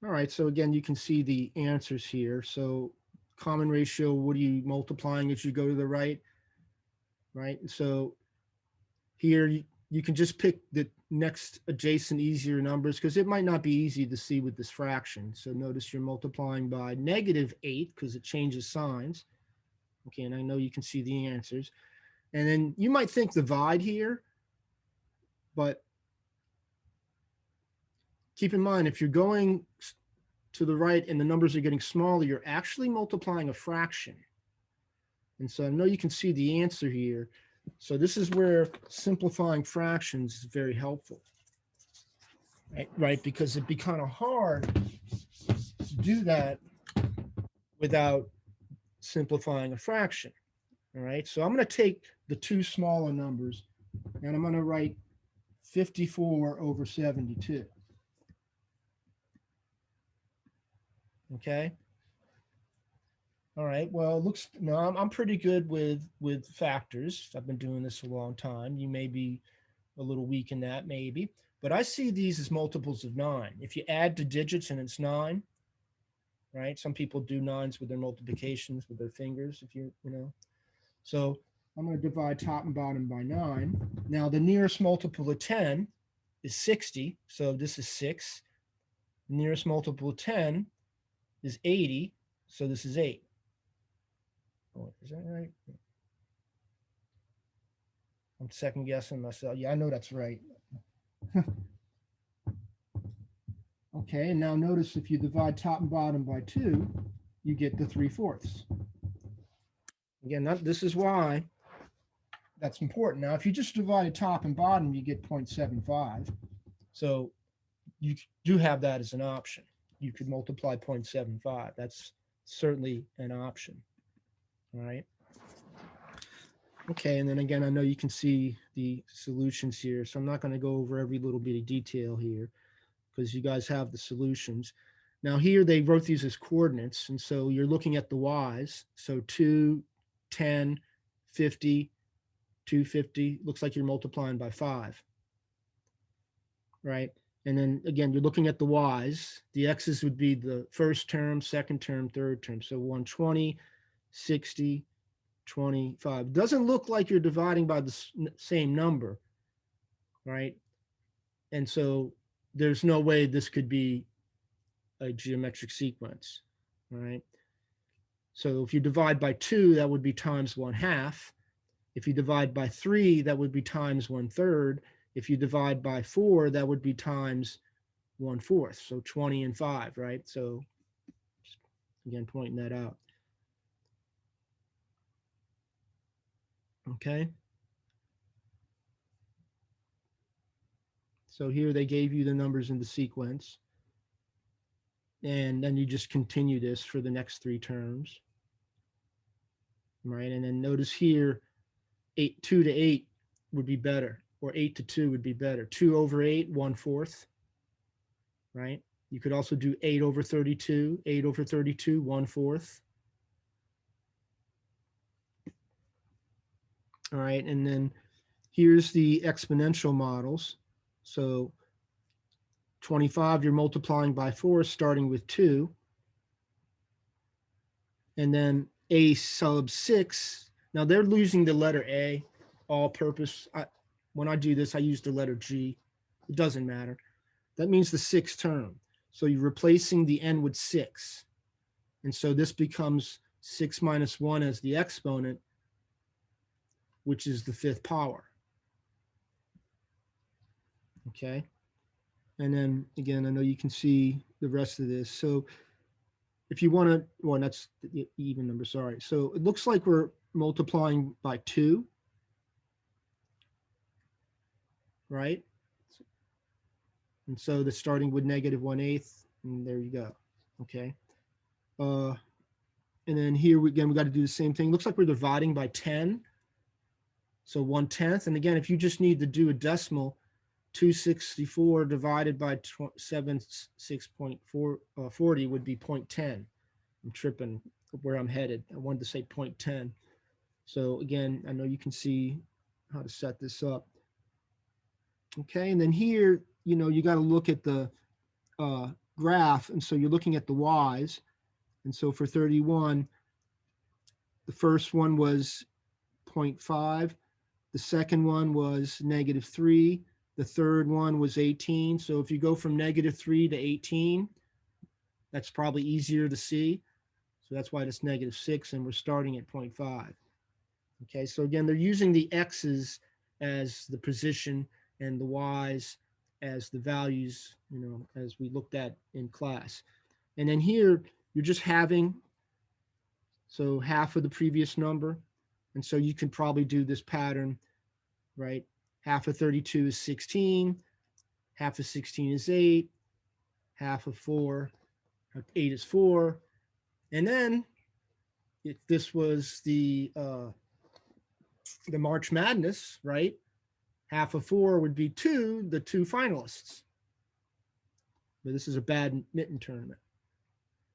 All right, so again, you can see the answers here. So common ratio, what are you multiplying as you go to the right, right? So here you can just pick the next adjacent easier numbers because it might not be easy to see with this fraction. So notice you're multiplying by -8 because it changes signs. Okay, and I know you can see the answers. And then you might think divide here, but keep in mind if you're going to the right and the numbers are getting smaller, you're actually multiplying a fraction. And so I know you can see the answer here. So this is where simplifying fractions is very helpful, right? Because it'd be kind of hard to do that without simplifying a fraction. All right, so I'm going to take the two smaller numbers and I'm going to write 54 over 72. Okay. All right. Well, it looks no, I'm pretty good with factors. I've been doing this a long time. You may be a little weak in that, maybe, but I see these as multiples of 9. If you add the digits and it's 9, right? Some people do nines with their multiplications with their fingers. If you. So I'm going to divide top and bottom by 9. Now the nearest multiple of 10 is 60, so this is 6. The nearest multiple of 10 is 80, so this is 8. Oh, is that right? I'm second guessing myself. Yeah, I know that's right. Okay, and now notice if you divide top and bottom by 2, you get the 3/4. Again, this is why that's important. Now, if you just divide top and bottom, you get 0.75. So you do have that as an option. You could multiply 0.75. That's certainly an option. All right. Okay, and then again, I know you can see the solutions here, so I'm not going to go over every little bit of detail here because you guys have the solutions. Now here they wrote these as coordinates, and so you're looking at the y's. So 2, 10, 50, 250, looks like you're multiplying by 5, right? And then again, you're looking at the y's. The x's would be the first term, second term, third term. So 120, 60, 25. Doesn't look like you're dividing by the same number, right? And so there's no way this could be a geometric sequence, right? So if you divide by 2, that would be times 1/2. If you divide by 3, that would be times 1/3. If you divide by 4, that would be times 1/4. So 20 and 5, right? So again, pointing that out. Okay. So here they gave you the numbers in the sequence. And then you just continue this for the next 3 terms. Right. And then notice here, 2 to 8 would be better, or 8 to 2 would be better. 2 over 8, 1/4. Right. You could also do 8 over 32, 8 over 32, 1/4. All right. And then here's the exponential models. So 25, you're multiplying by 4, starting with 2. And then a sub 6. Now they're losing the letter A, all purpose. When I do this, I use the letter G. It doesn't matter. That means the sixth term. So you're replacing the n with 6. And so this becomes 6 minus 1 as the exponent, which is the 5th power. Okay. And then again, I know you can see the rest of this. So if you want to, well, that's the even number, sorry. So it looks like we're multiplying by 2, right? And so the starting with -1/8, and there you go. Okay. Uh, and then here, we got to do the same thing. Looks like we're dividing by 10. So 1/10. And again, if you just need to do a decimal, 264 divided by 76.40 would be 0.10. I'm tripping where I'm headed. I wanted to say 0.10. So again, I know you can see how to set this up. Okay, and then here, you got to look at the graph, and so you're looking at the Y's. And so for 31, the first one was 0.5, the second one was -3, the third one was 18. So if you go from -3 to 18, that's probably easier to see. So that's why it's -6, and we're starting at 0.5. Okay, so again, they're using the x's as the position and the y's as the values, as we looked at in class. And then here, you're just having, so half of the previous number. And so you can probably do this pattern, right? Half of 32 is 16, half of 16 is 8, half of 8 is 4. And then if this was the March Madness, right? Half of 4 would be 2, the 2 finalists. But this is a badminton tournament.